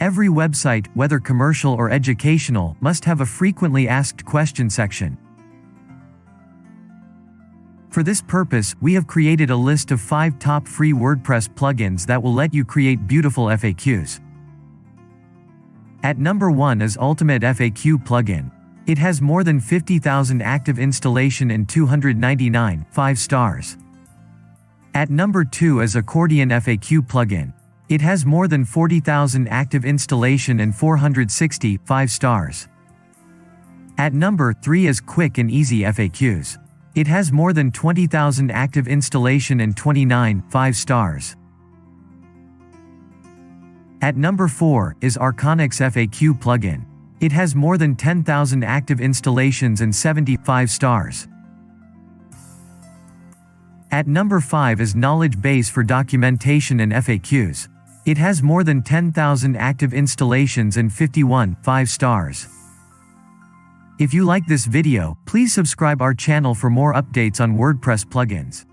Every website, whether commercial or educational, must have a frequently asked question section. For this purpose, we have created a list of 5 top free WordPress plugins that will let you create beautiful FAQs. At number 1 is Ultimate FAQ Plugin. It has more than 50,000 active installation and 299 5 stars. At number 2 is Accordion FAQ Plugin. It has more than 40,000 active installation and 460 5 stars. At number 3 is Quick and Easy FAQs. It has more than 20,000 active installation and 29 5 stars. At number 4 is Arconix FAQ Plugin. It has more than 10,000 active installations and 75 stars. At number 5 is Knowledgebase for Documentation and FAQs. It has more than 10,000 active installations and 51 5 stars. If you like this video, please subscribe our channel for more updates on WordPress plugins.